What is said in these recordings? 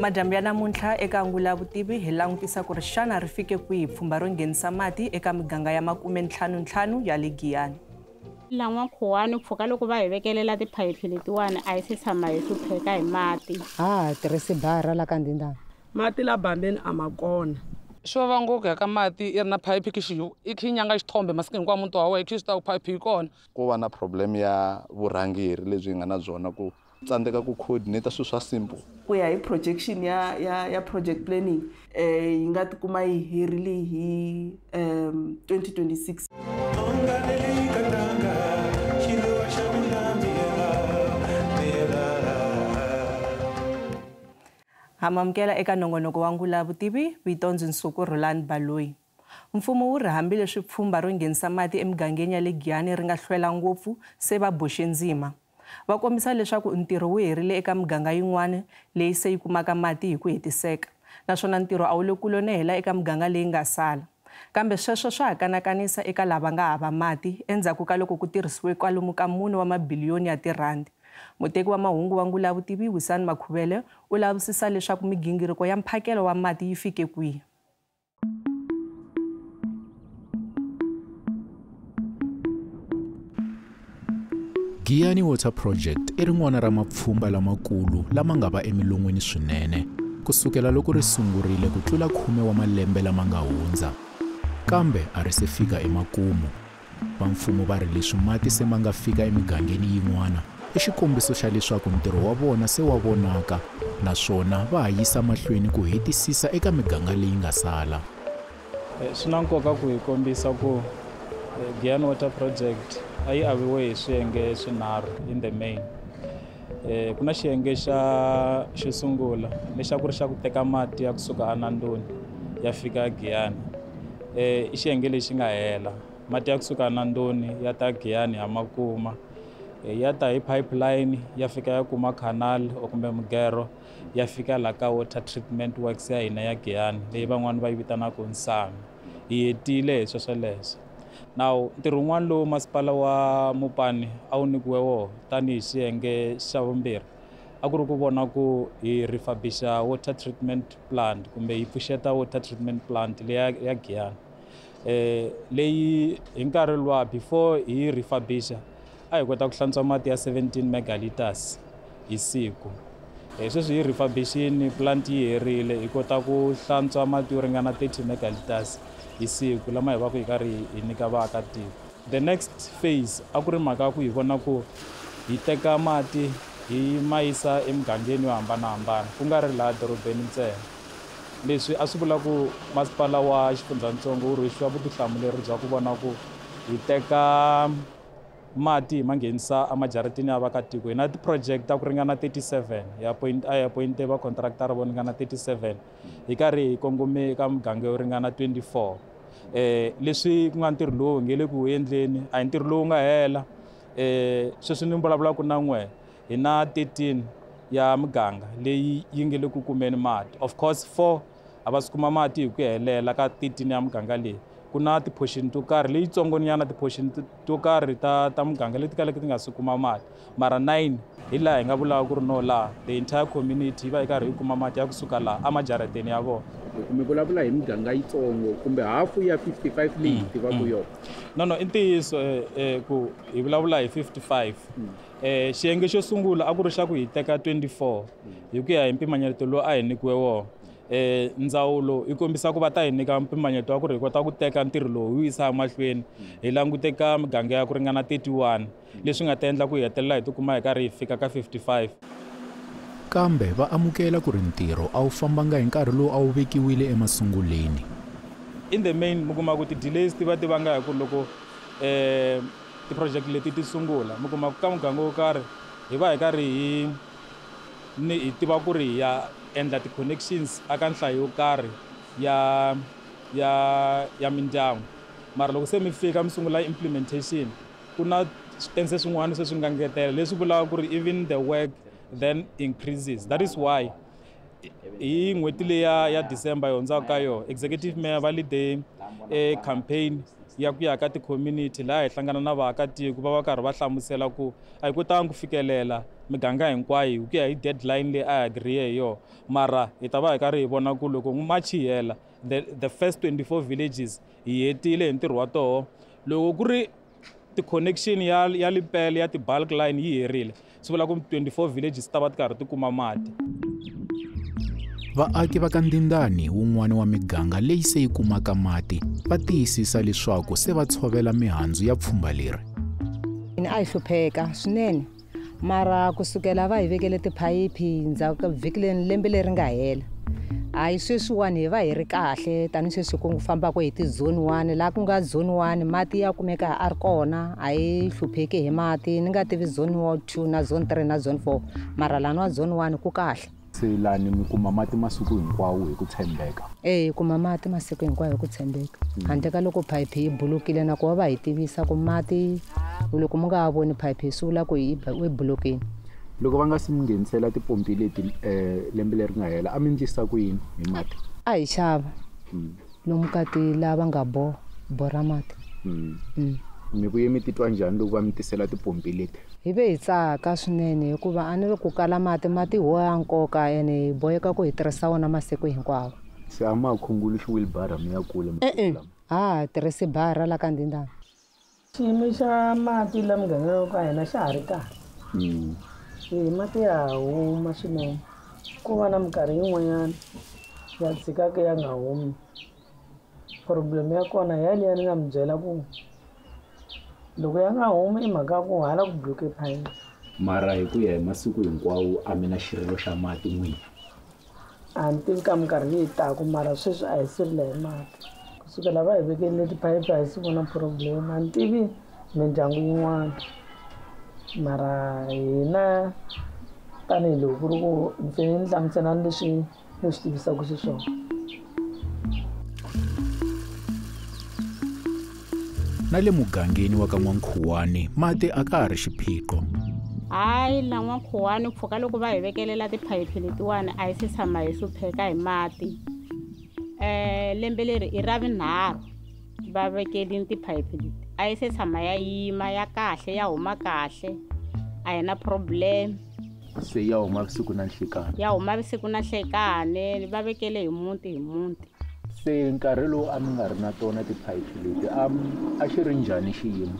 Madyambu ya namuntlha eka Angula Vutivi hi langutisa ku ri xana ri fike kwihi pfhumba ro nghenisa mati eka miganga ya 55 ya le Giyani. Lan'wa khuwani pfuka loko va hi vekelela tiphayiphi letiwani a yi se tshama hi hlupheka hi mati. Tirhisi bara la ka ndindani. Mati la bambeni a ma kona. Swo va ngopfu ka mati i ri na phayiphi i khinyanga xithombe masiku hinkwawo muti wa wena xi ta ku phayiphi yi kona. Ku va na problem ya vurhangeri lebyi nga na byona ku tsandzeka ku coordinate swilo swa simple. Ku ya hi projection ya project planning yi nga tikuma yi herile hi 2026. Hamamkela eka nongonoko wa Angula Vutivi vito ndzi Nsuku Roland Baloyi. Mfumo wu ri hambileswi pfhumba ro nghenisa mati emigangeni ya le Giyani ri nga hlwela ngopfu se va boxe ndzima. Va kombisa leswaku ntirho wu herile eka miganga yin'wana leyi se yi kumaka mati hi ku hetiseka. Naswona ntirho a wu le kulonehela eka miganga leyi nga sala. Kambe sweswo swa ha kanakanisa eka lava nga hava mati endzhaku ka loko ku tirhisiwe kwalomu ka R4 wa mabiliyoni ya tirhandi. Muteki wa mahungu wa Angula Vutivi Wisani Makhuvele u lavisisa leswaku migingiriko ya mphakelo wa mati yi fike kwihi. Giyani Water Project i rin'wana ra mapfhumba lamakulu lama nga va emilon'weni swinene kusukela loko ri sungurile ku tlula 10 wa malembe lama nga hundza. Kambe a ri se fika emakumu. Va mfumo va ri leswi mati se ma nga fika emigangeni yin'wana i xikombiso xa leswaku ntirho wa vona se wa vonaka naswona va ha yisa mahlweni ku hetisisa eka miganga leyi nga sala. Swi na nkoka ku hi kombisa ku Giyani Water Project a yi aviwe hi swiyenge swinharhu in the main. Ku na xiyenge xo sungula lexa ku ri xa ku teka mati ya kusuka eNandoni ya fika Giyani. I xiyenge lexi nga hela mati ya kusuka eNandoni ya ta Giyani ya makuma. Ya ta hi pipeline ya fika ya kuma canal kumbe mugero ya fika la ka water treatment works ya hina ya Giyani leyi van'wana va yi vitanaka Nsami. Hi hetile hi swesweleswo. Now ntirho wun'wana lowu masipala wa Mopani a wu nyikiwe wona tanihi xiyenge xa vumbirhi a ku ri ku vona ku hi refurbish-a water treatment plant kumbe hi pfuxeta water treatment plant leyi ya Giyani. Leyi hi nkarhi luwa before hi refurbish-a a hi kota ku hlantswa mati ya 17 megaliters hi siku. Sweswi hi refurbish-ini plant yi herile hi kota ku hlantswa mati yo ringana 30 megaliters hi siku lama hi va ku hi karhi hi nyika vaakatiko. The next phase a ku ri mhaka ku hi vona ku hi teka mati hi ma yisa emigangeni yo hambanahambana ku nga ri laha dorobeni ntsena. Leswi a swi vula ku masipala wa xifundzatsongo wu rhwexiwa vutihlamuleri bya ku vona ku hi teka mati hi ma nghenisa emajaratini ya vaakatiko. Hi na ti-project ta ku ringana 37 hi appointe va contractor vo ringana 37 hi karhi hi kongome eka miganga yo ringana 24. Leswi ku nga ntirho lowu nge le ku endleni a hi ntirho lowu nga hela. Sweswi ni vulavula ku na n'we hi na 13 ya miganga leyi yi nge le ku kumeni mati. Of course 4 a va swi kuma mati hi ku helela ka 13 ya miganga leyi. Ku na ti-portion to karhi leyitsongonyana ti-portion to karhi ta muganga leti kaleke ti nga swi kuma mati mara 9 hi laha hi nga vulaka ku ri no laha the entire community yi va yi karhi yi kuma mati ya kusuka laha emajarateni ya vona. Mi vulavula hi miganga yitsongo kumbe hafu ya 55 leyi tivaka yona? No i ntiyiso ku hi vulavula hi 55. Xiyenge xo sungula a ku ri xa ku hi teka 24 hi ku ya hi mpimanyeto lowu a hi nyikiwe wona. Ndzawulo yi kombisa ku va ta hi nyika mpimanyeto wa ku ri hi kota ku teka ntirho lowu wu yisa emahlweni hi langute ka miganga ya ku ringana 31 leswi nga ta endla ku hi hetelela hi tikuma hi karhi hi fika ka 55. Kambe va amukela ku ri ntirho a wu fambanga hi nkarhi lowu a wu vekiwile emasunguleni. In the main mi kuma ku ti-delays ti va ti vanga hi ku loko ti-project leti ti sungula mi kuma ku ka muganga wo karhi hi va hi karhi hi tiva ku ri ya endla ti-connections aka nhlayo yo karhi ya mindyangu mara loko se mi fika mi sungula implementation ku na switense swin'wana se swi nga ngetela leswi vulaka ku ri even the work then increases. That is why hi n'hweti leyi ya December hi hundzaka ka yona executive mayor va lide campaign ya ku ya ka ti-community laha hi hlangana na vaakatiko va karhi va hlamusela ku a hi kotangi ku fikelela miganga hinkwayo ku ya hi deadline leyi a hi agriye hi yona mara hi ta va hi karhi hi vona ku loko machi yi hela the first 24 villages hi hetile hi ntirho wa toho loko ku ri ti-connection ya lipele ya ti-bulk line yi herile swi vula ku 24 villages ta va ti karhi ti kuma mati. Vaaki va ka Ndindani, wun'wana wa miganga leyi se yi kumaka mati, va tiyisisa leswaku se va tshovela mihandzu ya pfhumba leri. A hi hlupheka swinene mara kusukela va hi vekele tiphayiphi ndzhaku ka vhiki lembe leri nga hela. A hi sweswiwani hi va hi ri kahle tani sweswi ku fambaka hi ti-zone 1 laha ku nga zone 1 mati ya kumeka a ri kona a hi hlupheki hi mati ni nga tivi zone 2 na zone 3 na zone 4 mara lana wa zone 1 ku kahle. Se lani mi kuma mati masiku hinkwawo hi ku tshembeka. Hi kuma mati masiku hinkwawo hi ku tshembeka handle ka loko phayiphi yi bulukile na ku va hi tivisa ku mati loko mu nga voni phayiphi swi vula ku yi bulukile. Loko va nga si mi nghenisela tipompi leti lembe leri nga hela a mi endlisa ku yini hi mati? A hi xava lomu ka ti lava nga borha mati. Mi vuye mi titwa njhani loko va mi tisela tipompi leti? Hi ve hi tsaka swinene hikuva a ni ri ku kala mati ho ya nkoka ene hi boheka ku hi tirhisa wona masiku hinkwawo. Se a ma khunguli xiwilibara mi ya kule? Hi tirhisi bara la ka Ndindani. Xiyimo xa mati la muganga ka hina xa ha ri kahle. Mati ya huma swinene ku va na minkarhi yin'wanyana ya tshikaka ya nga humi. Problem ya kona yaliya ni nga mi byela ku loko ya nga humi i mhaka ku hala ku bloke phayiphi. Mara hi ku ya hi masiku hinkwawo a mi na xirilo xa mati n'wini? A ni tivi ka minkarhi leyi taka mara sweswi a hi sirila hi mati kusukela va hi vekele tiphayiphi a hi swi vona problem. A ni tivi mindyangu yin'wana mara hina tanihiloko ku ri ku ni ni hlamuselani leswi ni swi tivisaka xiswona. Na le mugangeni wa ka N'wankhuwani mati a ka ha ri xiphiqo. Hayi la N'wankhuwani mpfhuka loko va hi vekelela tiphayiphi letiwani a hi se tshama hi hlupheka hi mati. Lembe leri i ra vunharhu va vekelini tiphayiphi leti a yi se tshama ya yima ya kahle ya huma kahle a hi na problem. Se ya huma vusiku na nhlekani? Ya huma vusiku na nhlekani va vekele hi muti. Se nkarhi lowu a mi nga ri na tona tiphayiphi leti a xi ri njhani xiyimo?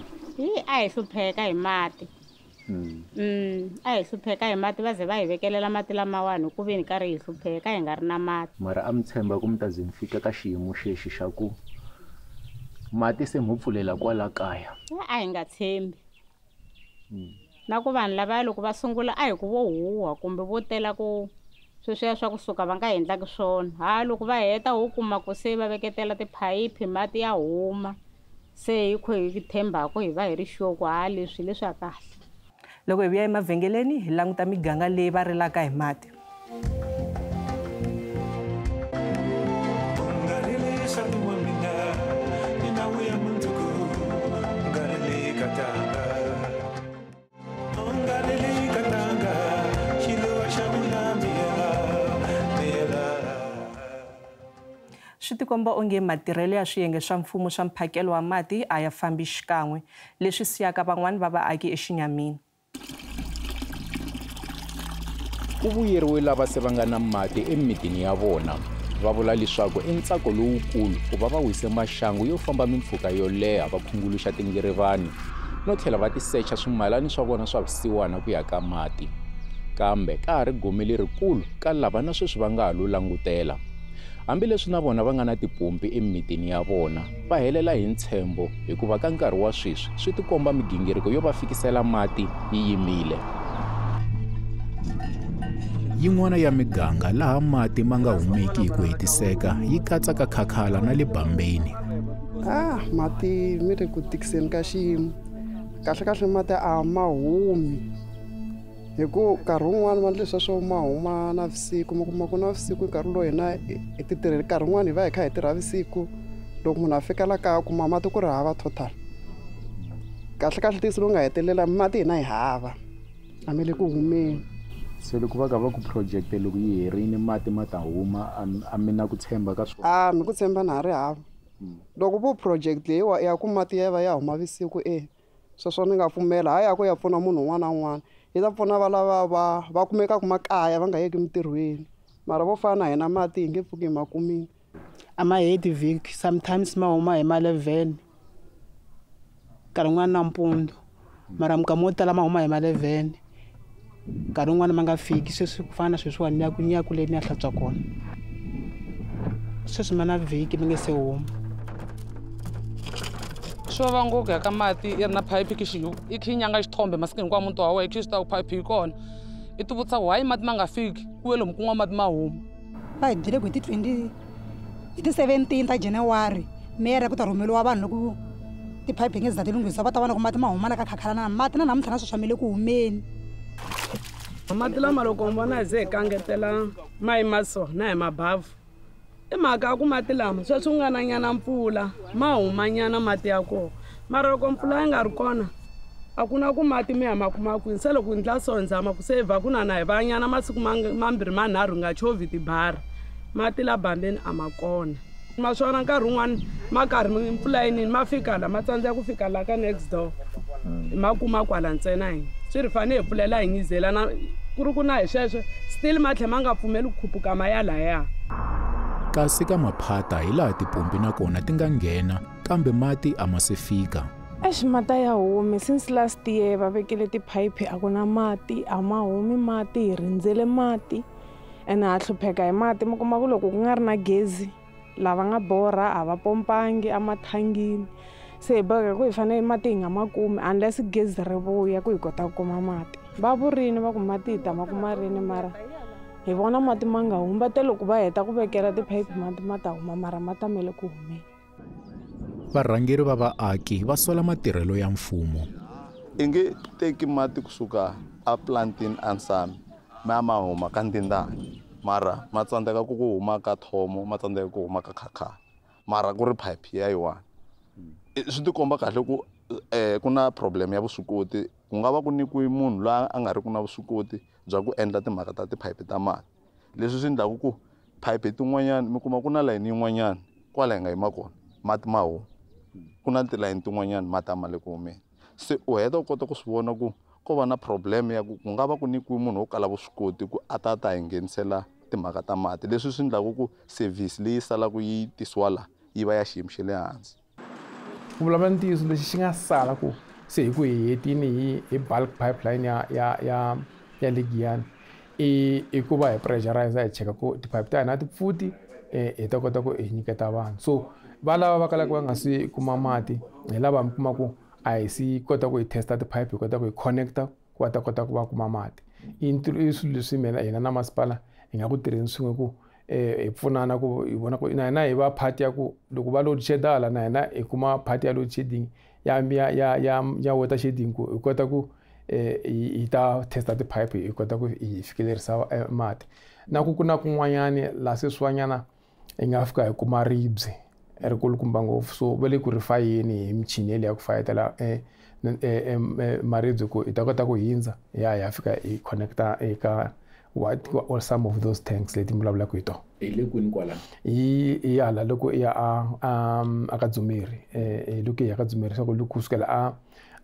A hi hlupheka hi mati. A hi hlupheka hi mati va ze va hi vekelela mati lamawani ku ve ni karhi hi hlupheka hi nga ri na mati. Mara a mi tshemba ku mi ta ze mi fika ka xiyimo xexi xa ku mati se mu pfulela kwala kaya? A hi nga tshembi na ku vanhu lavaya loko va sungula a hi ku vo huwa kumbe vo tela ku sweswiya swa kusuka va nga endlaki swona. Loko va heta ho kuma ku se va veketela tiphayiphi mati ya huma se hi kho hi tshembaka hi va hi ri sure ku leswi leswi ya kahle. Loko hi vuya emavhengeleni hi languta miganga leyi va rilaka hi mati. Swi tikomba onge matirhelo ya swiyenge swa mfumo swa mphakelo wa mati a ya fambi xikan'we leswi siyaka van'wani va vaaki exinyamini. Ku vuyeriwe lava se va nga na mati emitini ya vona. Va vula leswaku i ntsako lowukulu ku va wise maxangu yo famba mimpfhuka yo leha va khunguluxa tingirivani no tlhela va tisecha swimalani swa vona swa vusiwana ku ya ka mati. Kambe ka ha ri gome lerikulu ka lava na sweswi va nga ha lo langutela. Hambileswi na vona va nga na tipompi emitini ya vona va helela hi ntshembo hikuva ka nkarhi wa sweswi swi tikomba migingiriko yo va fikisela mati yi yimile. Yin'wana ya miganga laha mati ma nga humeki hi ku hetiseka yi katsa ka Khakhala na le Bambeni. Mati mi ri ku tikiseni ka xiyimo kahle mati a ma humi hi ku nkarhi wun'wana ma leswi swo ma huma na vusiku ma kuma ku na vusiku nkarhi lowu hina hi ti tirheli nkarhi wun'wana hi va hi kha hi tirha vusiku loko munhu a fikela kaya kuma mati ku ri hava total. Kahle tisi lowu nga hetelela mati hina hi hava a mi le ku humeni. Se loko va ku project loko yi herile mati ma ta huma a mi na ku tshemba ka swona? Mi ku tshemba na ha ri hava loko vo project leyiwa ya ku mati ya va ya huma visiku sweswo ni nga pfumela hayi ya ku ya pfuna munhu un'wana na un'wana yi ta pfuna va lava va kumekaka makaya va nga yeki emitirhweni mara vo fana na hina mati hi nge pfuki hi ma kumile a ma heti vhiki sometimes ma huma hi ma 11 nkarhi wun'wana nampundzu mara minkama yo tala ma huma hi ma 11 nkarhi wun'wana ma nga fiki sweswi ku fana na sweswiwani ni ya ku leyi ni ya hlantswa kona sweswi ma na vhiki mi nge se huma swi vava ngopfu ka mati i ri na phayiphi i khi nyanga xithombe masiku hinkwawo muti wa wena i khi swi ta ku phayiphi yi kona i ti vutisa ku why mati ma nga fiki ku ve lomu kun'wana mati ma huma va hi byele ku hi ti 17 ta January mera ku ta rhumeliwa vanhu loko tiphayiphi hi nge za ti lunghisa va ta vona ku mati ma huma la ka khakhalana mati na namuntlha na sweswi swa mele ku humeni mati lama loko mi vona hi ze hi kangetela ma yima so na hi mabhavhu i mhaka ya ku mati lama sweswi ku nga na nyana mpfula ma humanyana mati ya kona mara loko mpfula yi nga ri kona a ku na ku mati mi ya ma kuma kwini se loko ndla so hi nzama ku sevha ku na hi vanyana masiku mambirhi manharhu nga chovhi tibara mati la bambeni a ma kona ma swona nkarhi wun'wani ma karhi mpfula yinini ma fika la ma tsandzeka ku fika la ka next door hi ma kuma kwala ntsena hina swi ri fane hi pfulela hi nyizela na ku ri ku na hi sweswo still ma tlhe ma nga pfumeli ku khuphuka ma ya laya kasi ka maphata hi laha tipompi na kona ti nga nghena kambe mati a ma se fika mati ya humi since last year va vekele tiphayiphi a ku na mati a ma humi mati hi rindzele mati ene ha hlupheka hi mati mi kuma ku loko ku nga ri na gezi lava nga borha a va pompangi emathangini se hi boheka ku hi fanele mati hi nga ma kumi unless gezi ri vuya ku hi kota ku kuma mati va vurini va ku mati hi ta ma kuma rini mara hi vona mati ma nga humi va te loko va heta ku vekela tiphayiphi mati ma ta huma mara ma ta mele ku humeni varhangeri va vaaki va sola matirhelo ya mfumo i nge teki mati kusuka a plantini ansami ma huma ka ndindani mara ma tsandzeka ku huma ka thomo ma tsandzeka ku huma ka khakha mara ku ri phayiphi ya yiwani swi tikomba kahle ku ku na problem ya vuswikoti ku nga va ku nikiwe munhu loyi a nga ri ku na vuswikoti bya ku endla timhaka ta tiphayiphi ta mati leswi swi endlaku ku phayiphi tin'wanyana mi kuma ku na layini yin'wanyana kwala hi nga yima kona mati ma huma ku na tilayini tin'wanyana mati a ma le ku humeni se u heta u kota ku swi vona ku ko va na problem ya ku nga va ku nikiwe munhu wo kala vuswikoti ku a ta hi nghenisela timhaka ta mati leswi swi endlaku ku service leyi salaka yi tisiwa la yi va ya xiyimo xa le hansi ku vulavula ntiyiso lexi xi nga sala ku se hi ku hi hetini hi bulk pipeline ya le Giyani i ku va hi pressurize hi cheka ku tiphayiphi ta hina ti pfuti hi ta kota ku hi nyiketa vanhu so va lava va kalaka va nga si kuma mati hi lava mi kuma ku a hi si kota ku hi testa tiphayiphi hi kota ku hi connecta ku va ta kota ku va kuma mati i swilo leswi hina na masipala hi nga ku tirheni swin'we ku hi pfunana ku hi vona ku na hina hi va part ya ku loko va load sheda hala na hina hi kuma part ya load shedding ya water shedding ku hi kota ku hi ta testa tiphayiphi hi kota ku hi fikelerisa mati na ku na kun'wanyani laha se swiwanyana hi nga fika hi kuma ribye ri kulukumba ngopfu so va le ku ri fayeni hi michini leyi ya ku fayetela maribye ku hi ta kota ku hindza ya fika hi connecta eka or some of those tanks leti mi vulavulaka hi tona hi le kwini kwala hi hala loko ya aka Dzumeri loko ya ka Dzumeri swa ku loko kusukela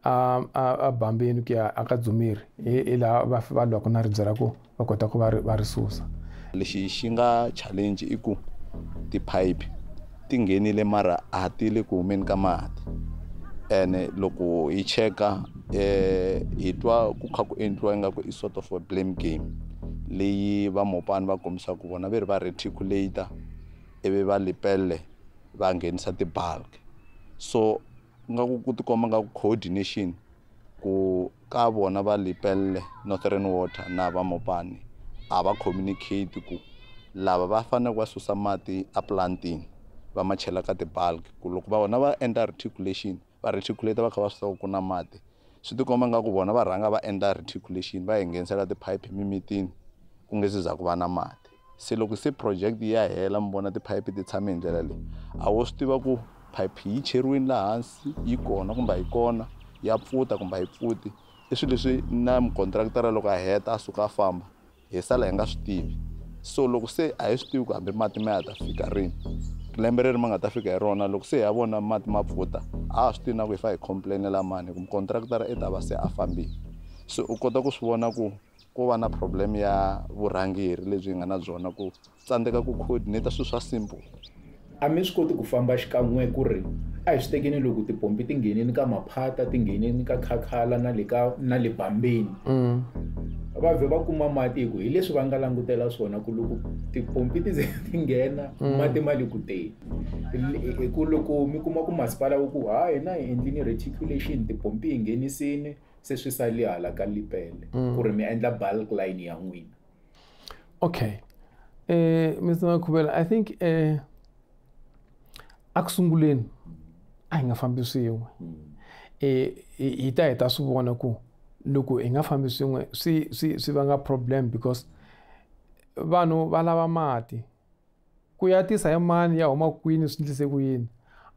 a Bambeni ku ya aka Dzumeri hi laha va lwaka na ribye ra ku va kota ku va ri susa lexi xi nga challenge i ku tiphayiphi ti nghenile mara a ti le ku humeni ka mati ene loko hi cheka hi twa ku kha ku endliwa ingaku i sort of a blame game leyi va mopani va kombisa ku vona ve ri va reticulator ivi va lipelle va nghenisa ti-bulk so ngaku ku tikomba nga ku coordination ku ka vona va lipelle Northern Water na va mopani a va communicate ku lava va fanele ku va susa mati a plantini va ma chela ka ti-bulk ku loko va vona va endla reticulation va reticulate va kha va swi ku na mati swi tikomba nga ku vona va rhanga va endla reticulation va hi nghenisela tiphayiphi mimitini ku nge se za ku va na mati se loko se project ya hela mi vona tiphayiphi ti tshame hi ndlela leyi a wo swi tiva ku phayiphi yi cheriwini laha hansi yi kona kumbe a yi kona ya pfuta kumbe a yi pfuti i swilo leswi na mukontraktara loko a heta a suka a famba hi sala hi nga swi tivi so loko se a hi swi tivi ku hambi mati ma ya ta fika rini lembe leri ma nga ta fika hi rona loko se ya vona mati ma pfuta a swi tina ku hi fa hi complainela mani ku contractor i ta va se a fambile so u kota ku swi vona ku va na problem ya vurhangeri lebyi hi nga na byona ku tsandzeka ku coordinate swilo swa simple. A mi swi koti ku famba xikan'we ku ri a hi swi tekeni loko tipompi ti nghenini ka maphata ti nghenini ka khakhala na le bambeni va vhe va kuma mati hi ku hi leswi va nga langutela swona ku loko tipompi ti ze ti nghena mati ma le ku teni hi ku loko mi kuma ku masipala wu ku hayi na hi endlini reticulation tipompi hi nghenisini se swi sali hala ka Lipele ku ri mi endla bulk line ya n'wina. Okay, Mr. Makhubela, I think a ku sunguleni a hi nga fambi swin'we hi ta swi vona ku loko hi nga fambi swin'we swi vanga problem because vanhu va lava mati ku ya tisa hi mani ya huma kwini swi endlise ku yini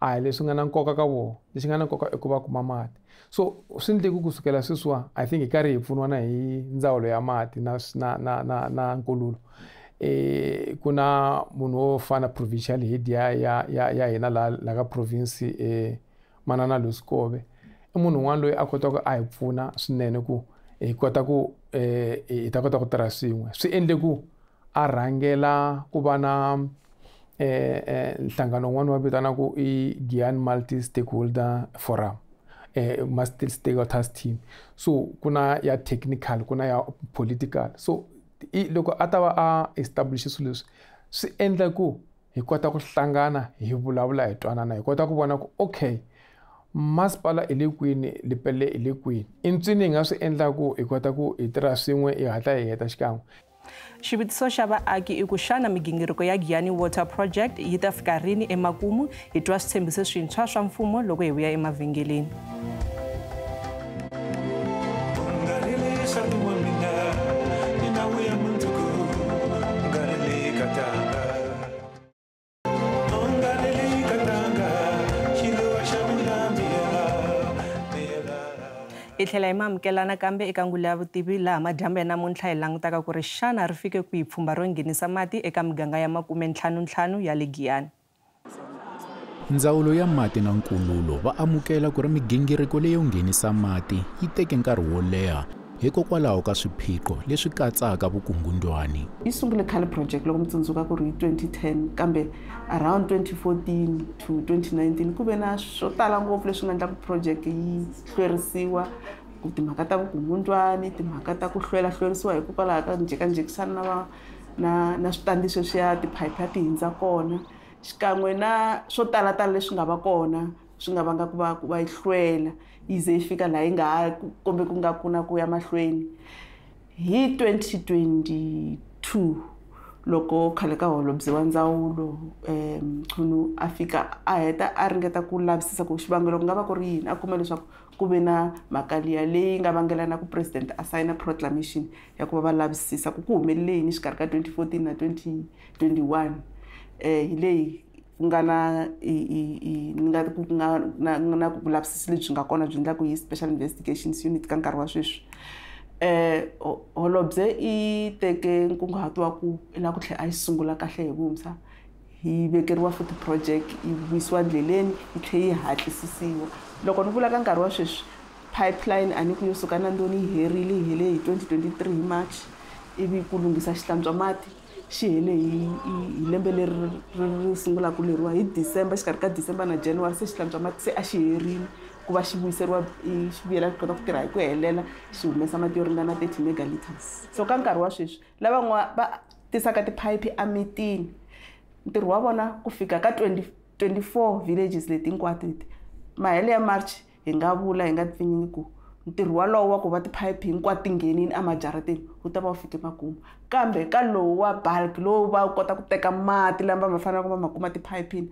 a hi leswi nga na nkoka ka vona lexi nga na nkoka i ku va kuma mati so swi endleki ku sukela sweswiwa I think hi karhi hi pfuniwa na hi ndzawulo ya mati na nkululo ku na munhu wo fana provincial head ya hina la ka province Manana Lusikove i munhu un'wana loyi a kotaka a hi pfuna swinene ku hi kota ku hi ta kota ku tirha swin'we swi endle ku a rhangela ku va na nhlangano wun'wana wa vitanaku i Giyani Multi Stakeholder Forum multi stakeholders team so kuna ya technical kuna ya political so loko a ta va a establish swilo leswi swi endla ku hi kota ku hlangana hi vulavula hi twanana hi kota ku vona ku okay masipala i le kwini Lipele i le kwini i ncini hi nga swi endla ku hi kota ku hi tirha swin'we hi hatla hi heta xikan'we. Xivutiso xa vaaki i ku xana migingiriko ya Giyani Water Project yi ta fika rini emakumu hi twa switshembiso swintshwa swa mfumo loko hi vuya emavhengeleni. Hi tlhela hi maamukelana kambe eka Ngula ya Vutivi laha madyambu ya namuntlha hi langutaka ku ri xana ri fike ku hi pfhumba ro nghenisa mati eka miganga ya 55 ya le Giyani. Ndzawulo ya mati na nkululo va amukela ku ri migingiriko leyo nghenisa mati yi teke nkarhi wo leha hikokwalaho ka swiphiqo leswi katsaka vukungundwani. Yi sungule khale project loko mi tsundzuka ku ri 2010 kambe around 2014 to 2019 ku ve na swo tala ngopfu leswi nga endlaku project yi hlwerisiwa ku timhaka ta vukungundwani timhaka ta ku hlwerisiwa hikokwalaho ka njhekanjhekisana na switandisi swa tiphayiphi ya ti hindza kona xikan'we na swo talatala leswi nga va kona swi nga vanga ku va yi hlwela yi ze yi fika laha yi nga kombe ku nga kuna ku ya mahlweni. Hi 2022 loko khale ka holobye wa ndzawulo Mchunu a fika a heta a ringeta ku lavisisa ku xivangelo ku nga va ku ri yini a kuma leswaku ku ve na mhaka liya leyi nga vangelana ku president a sayina proclamation ya ku va va lavisisa ku humelele yini xikarhi ka 2014 na 2021 hi leyi ku nga na ku vulavisisi lebyi nga kona byi endlaku hi special investigations unit ka nkarhi wa sweswi. Holobye i teke nkunguhato wa ku i lava ku tlhela a yi sungula kahle hi vuntshwa hi vekeriwa futhi project yi vuyisiwa ndleleni yi tlhela yi hatlisisiwa. Loko ni vula ka nkarhi wa sweswi pipeline a ni ku yo suka na Ndoni yi herile hi hele hi 2023 hi March ivi ku lunghisa xihlantswa mati xi hele hi lembe leri ri sungula ku leriwa hi December xikarhi ka December na January se xihlantswa mati se a xi herile ku va xi vuyiseriwa xi vuyela kota ku tirha hi ku helela xi humesa mati yo ringana 30 megaliters. So ka nkarhi wa sweswi lava va tisaka tiphayiphi emitini ntirho wa vona ku fika ka 24 villages leti hinkwato mahele ya March hi nga vula hi nga pfinyingi ku ntirho walowo wa ku va tiphayiphi hinkwato ti nghenini emajarateni wu ta va wu fike makumu kambe ka lowu wa bulk lowu va kota ku teka mati lama va faneleke va ma kuma tiphayipini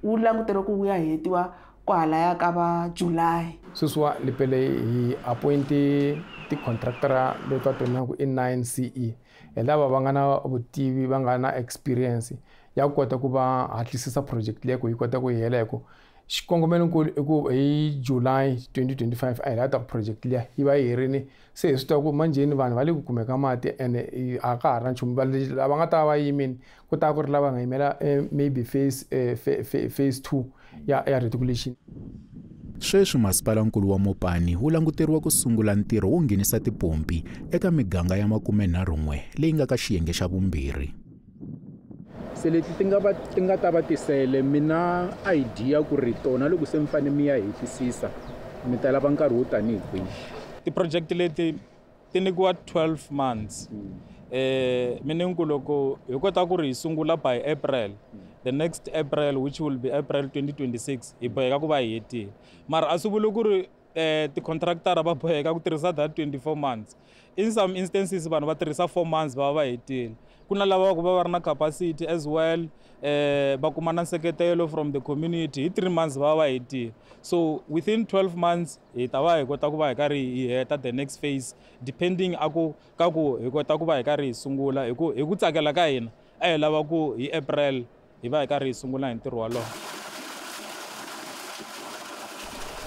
wu langutele ku wuya hetiwa kwalaya ka va July. Sweswiwa Lipele hi appointe ti-contractora leti va tirhanaku i 9CE hi lava va nga na vutivi va nga na experience ya ku kota ku va hatlisisa project leyi ku yi kota ku yi hela hi ku xikongomelo i ku hi July 2025 a hi lava ta project liya yi va yi herini se hi swi tiva ku manjheni vanhu va le ku kumeka mati ene a ka ha ri na nchumu lava nga ta va yimini ku ta ku ri lava nga yimela maybe phase 2 ya reticulation. Sweswi masipalankulu wa Mopani wu languteriwa ku sungula ntirho wo nghenisa tipompi eka miganga ya 31 leyi nga ka xiyenge xa vumbirhi. Se leti ti nga ta va tisele mina idea ku ri tona loko se mi fane mi ya hetisisa mi ta lava nkarhi wo tanihi kwihi. Ti-project leti ti nyikiwa 12 months. Meaning ku loko hi kota ku ri hi sungula by April, the next April which will be April 2026 hi boheka ku va hi hetile. Mara a swi vuli ku ri ti-contractor va boheka ku tirhisa that 24 months. In some instances vanhu va tirhisa 4 months va va hetile. Ku na lava ku va ri na capacity as well, va kuma na nseketelo from the community hi 3 months va va hetile. So within 12 months hi ta va hi kota ku va hi karhi hi heta the next phase depending ka ku hi kota ku va hi karhi hi sungula hi ku tsakela ka hina a hi lava ku hi April hi va hi karhi hi sungula hi ntirho walowo.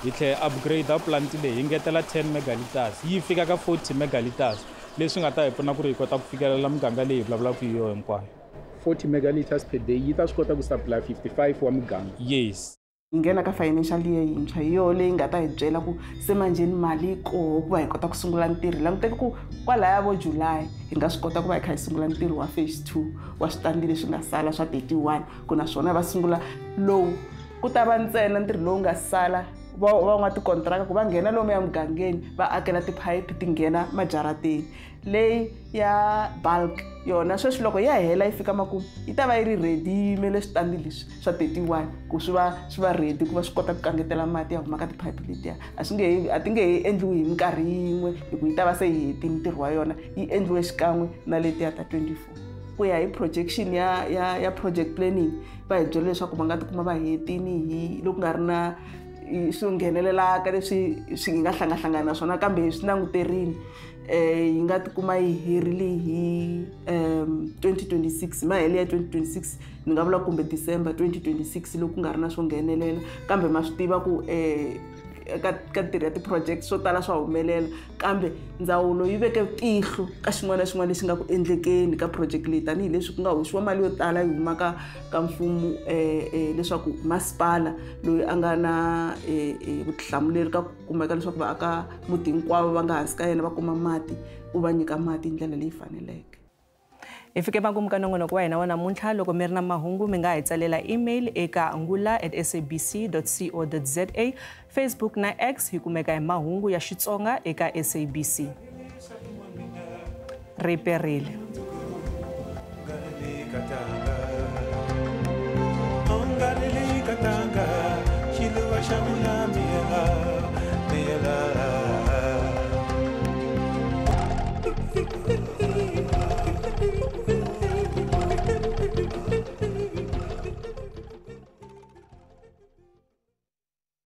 Hi tlhela upgrade plant leyi hi ngetela 10 megaliters yi fika ka 40 megaliters leswi nga ta hi pfuna ku ri hi kota ku fikelela miganga leyi hi vulavulaka hi yona hinkwayo. 40 megaliters per day yi ta swi kota ku supply 55 wa miganga. Yes. Hi nghena ka financial year yintshwa hi yona leyi nga ta hi byela ku se manjheni mali yi koho ku va hi kota ku sungula ntirho. Languteka ku kwalaya vo July hi nga swi kota ku va hi kha hi sungula ntirho wa phase 2 wa switandi leswi nga sala swa 31 ku naswona va sungula lowu ku ta va ntsena ntirho lowu nga sala van'watikontraka ku va nghena lomu ya mugangeni va akela tiphayiphi ti nghena majarateni. Leyi ya bulk yona sweswi loko ya hela yi fika makumu yi ta va yi ri ready yi yimele switandi leswi swa 31 ku swi va ready ku va swi kota ku kangetela mati ya huma ka tiphayiphi letiya. A ti nge hi endliwi hi minkarhi yin'we hi ku yi ta va se yi hetile ntirho wa yona, yi endliwe xikan'we na letiya ta 24. Ku ya hi projection ya project planning va hi byele leswaku va nga tikuma va hetini hi loko nga ri na swi nghenelelaka leswi swi nga hlangana na swona kambe swi languterini yi nga tikuma yi herile hi 2026 mahele ya 2026 ni nga vula kumbe December 2026 loko ku nga ri na swo nghenelela kambe ma swi tiva ku ka ntirho ya ti-project swo tala swa humelela kambe ndzawulo yi veke tihlo ka xin'wana na xin'wana lexi nga ku endlekeni ka project leyi tanihileswi ku nga hoxiwa mali yo tala yi humaka ka mfumo leswaku masipala loyi a nga na vutihlamuleri ka ku kumeka leswaku vaaka muti hinkwavo va nga hansi ka yena va kuma mati u va nyika mati hi ndlela leyi faneleke. Hi fike makumu ka nongonoko wa hina wa namuntlha. Loko mi ri na mahungu mi nga hi tsalela email eka ngula@sabc.co.za, Facebook na X hi kumeka hi mahungu ya Xitsonga eka SABC. Riperile. Ongarele katanga, shiluwa shamula.